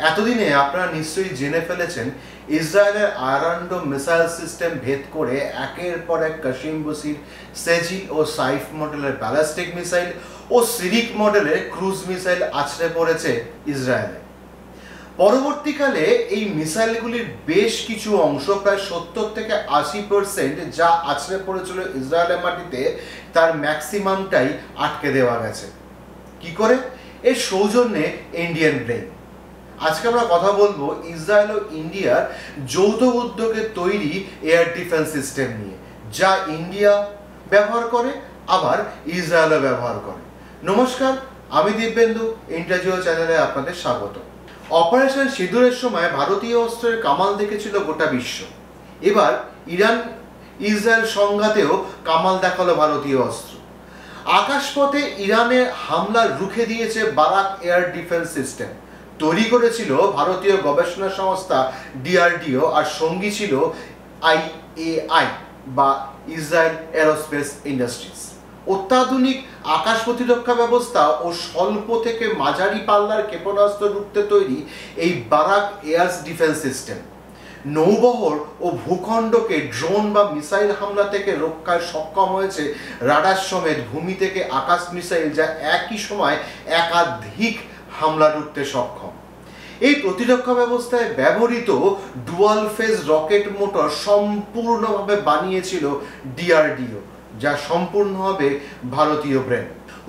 এতদিনে আপনারা নিশ্চয়ই জেনে ফেলেছেন ইসরায়েলের আয়রন ডোম মিসাইল সিস্টেম ভেদ করে একের পর এক কাশিম বসির সেজিল ও সাইফ মডেলের ব্যালিস্টিক মিসাইল ও সিরিক মডেলের ক্রুজ মিসাইল আছড়ে পড়েছে ইসরায়েলে। পরবর্তীকালে এই মিসাইলগুলির বেশ কিছু অংশ প্রায় 70 থেকে 80% যা আছড়ে পড়েছিল ইসরায়েলের মাটিতে তার ম্যাক্সিমামটাই আটকে দেওয়া গেছে। কি করে? এর সৌজন্যে ইন্ডিয়ান ব্রেন। আজকে আমরা কথা বলবো ইসরায়েল ও ইন্ডিয়ার যৌথ উদ্যোগে তৈরি এয়ার ডিফেন্স সিস্টেম নিয়ে, যা ইন্ডিয়া ব্যবহার করে আবার ইসরায়েলও ব্যবহার করে। নমস্কার, আমি দিব্যেন্দু, ইন্টারজিও চ্যানেলে আপনাদের স্বাগত। অপারেশন সিঁদুরের সময় ভারতীয় অস্ত্রের কামাল দেখেছিল গোটা বিশ্ব। এবার ইরান ইসরায়েল সংঘাতেও কামাল দেখালো ভারতীয় অস্ত্র। আকাশপথে ইরানের হামলা রুখে দিয়েছে বারাক এয়ার ডিফেন্স সিস্টেম। তৈরি করেছিল ভারতীয় গবেষণা সংস্থা ডিআরডিও, আর সঙ্গী ছিল আইএআই বা ইসরায়েল এরোস্পেস ইন্ডাস্ট্রিজ। অত্যাধুনিক আকাশ প্রতিরক্ষা ব্যবস্থা ও স্বল্প থেকে মাঝারি পাল্লার ক্ষেপণাস্ত্র রুখতে তৈরি এই বারাক এয়ার ডিফেন্স সিস্টেম নৌবহর ও ভূখণ্ডকে ড্রোন বা মিসাইল হামলা থেকে রক্ষায় সক্ষম হয়েছে রাডার সমেত ভূমি থেকে আকাশ মিসাইল, যা একই সময় একাধিক হামলা রুখতে সক্ষম। এই প্রতিরক্ষা ব্যবস্থায় ব্যবহৃত ডুয়াল ফেজ রকেট মোটর সম্পূর্ণভাবে বানিয়েছিল ডিআরডিও, যা সম্পূর্ণভাবে ভারতীয় ব্রেন।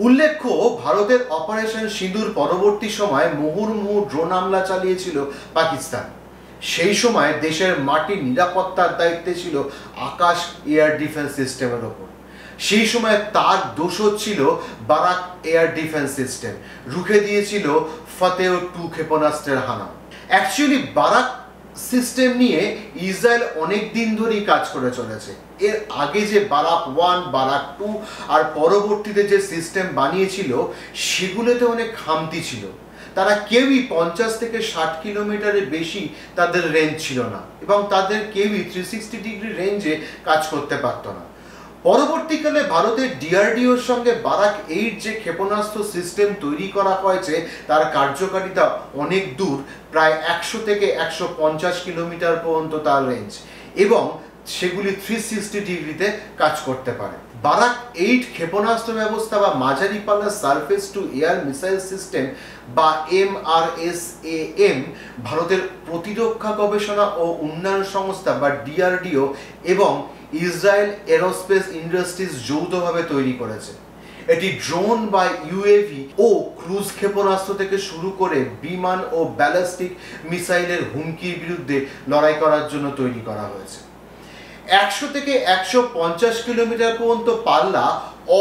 উল্লেখ্য, ভারতের অপারেশন সিঁদুর পরবর্তী সময় মুহুর্মুহু ড্রোন হামলা চালিয়েছিল পাকিস্তান। সেই সময় দেশের মাটির নিরাপত্তার দায়িত্বে ছিল আকাশ এয়ার ডিফেন্স সিস্টেমের ওপর। সেই সময় তার দোষ ছিল বারাক এয়ার ডিফেন্স সিস্টেম রুখে দিয়েছিল ফতেহ 2 ক্ষেপণাস্ত্রের হানা। অ্যাকচুয়ালি বারাক সিস্টেম নিয়ে ইসরায়েল অনেক দিন ধরেই কাজ করে চলেছে। এর আগে যে বারাক 1, বারাক 2 আর পরবর্তীতে যে সিস্টেম বানিয়েছিল সেগুলোতে অনেক খামতি ছিল। তারা কেউই 50 থেকে 60 কিলোমিটারের বেশি তাদের রেঞ্জ ছিল না, এবং তাদের কেউই 360 ডিগ্রি রেঞ্জে কাজ করতে পারত না। পরবর্তীকালে ভারতের ডিআরডিওর সঙ্গে বারাক 8 যে ক্ষেপণাস্ত্র সিস্টেম তৈরি করা হয়েছে তার কার্যকারিতা অনেক দূর, প্রায় 100 থেকে 150 কিলোমিটার পর্যন্ত তার রেঞ্জ, এবং সেগুলি 360 ডিগ্রিতে কাজ করতে পারে। বারাক 8 ক্ষেপণাস্ত্র ব্যবস্থা বা মাঝারি পাল্লার surface two air missile system বা MRSAM ভারতের প্রতিরক্ষা গবেষণা ও উন্নয়ন সংস্থা বা ডিআরডিও এবং ইসরায়েল এরোস্পেস ইন্ডাস্ট্রিজ যৌথভাবে তৈরি করেছে। এটি ড্রোন বা ইউএভি ও ক্রুজ ক্ষেপণাস্ত্র থেকে শুরু করে বিমান ও ব্যালিস্টিক মিসাইলের হুমকির বিরুদ্ধে লড়াই করার জন্য তৈরি করা হয়েছে। 100 থেকে 150 কিলোমিটার পর্যন্ত পাল্লা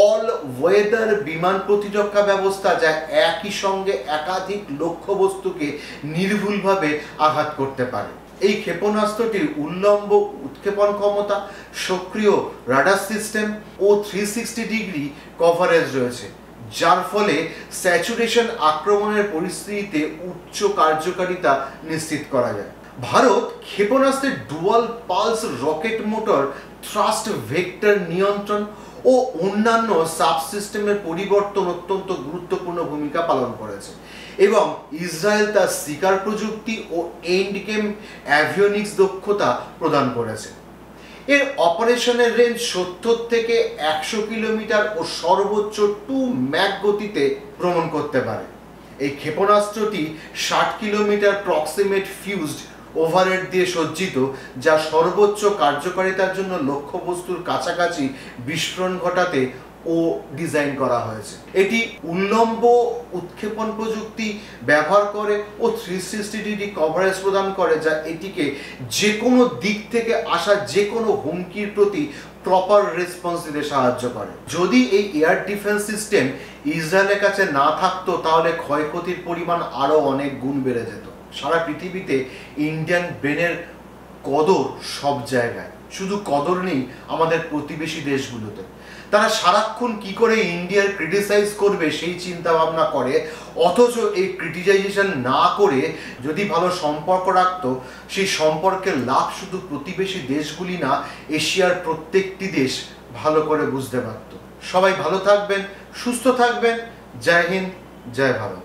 অল ওয়েদার বিমান প্রতিরক্ষা ব্যবস্থা, যা একই সঙ্গে একাধিক লক্ষ্যবস্তুকে নির্ভুলভাবে আঘাত করতে পারে। এই ক্ষেপণাস্ত্রটির উল্লম্ব উৎক্ষেপণ ক্ষমতা, সক্রিয় রাডার সিস্টেম ও 360 ডিগ্রি কভারেজ রয়েছে, যার ফলে স্যাচুরেশন আক্রমণের পরিস্থিতিতে উচ্চ কার্যকারিতা নিশ্চিত করা যায়। ভারত ক্ষেপণাস্ত্রের dual pulse rocket motor, thrust vector নিয়ন্ত্রণ ও অন্যান্য সাবসিস্টেমের পরিবর্তন অত্যন্ত গুরুত্বপূর্ণ ভূমিকা পালন করেছে, এবং ইসরায়েল তার শিকার প্রযুক্তি ও এন্ড গেম অ্যাভিওনিক্স দক্ষতা প্রদান করেছে। এর অপারেশনের রেঞ্জ 70 থেকে 100 কিলোমিটার ও সর্বোচ্চ 2 ম্যাক গতিতে ভ্রমণ করতে পারে। এই ক্ষেপণাস্ত্রটি 60 কিলোমিটার প্রক্সিমেট ফিউজড ওভারহেড দিয়ে সজ্জিত, যা সর্বোচ্চ কার্যকারিতার জন্য লক্ষ্যবস্তুর কাছাকাছি বিস্ফোরণ ঘটাতে ও ডিজাইন করা হয়েছে। এটি উল্লম্ব উৎক্ষেপণ প্রযুক্তি ব্যবহার করে ও 360 ডিগ্রি কভারেজ প্রদান করে, যা এটিকে যে কোনো দিক থেকে আসা যে কোনো হুমকির প্রতি প্রপার রেসপন্স দিতে সাহায্য করে। যদি এই এয়ার ডিফেন্স সিস্টেম ইসরায়েলের কাছে না থাকতো তাহলে ক্ষয়ক্ষতির পরিমাণ আরও অনেক গুণ বেড়ে যেত। সারা পৃথিবীতে ইন্ডিয়ান ব্রেনের কদর সব জায়গায়, শুধু কদর নেই আমাদের প্রতিবেশী দেশগুলোতে। তারা সারাক্ষণ কি করে ইন্ডিয়ার ক্রিটিসাইজ করবে সেই চিন্তা ভাবনা করে, অথচ এই ক্রিটিসাইজেশন না করে যদি ভালো সম্পর্ক রাখতো, সেই সম্পর্কের লাভ শুধু প্রতিবেশী দেশগুলি না, এশিয়ার প্রত্যেকটি দেশ ভালো করে বুঝতে পারত। সবাই ভালো থাকবেন, সুস্থ থাকবেন। জয় হিন্দ, জয় ভারত।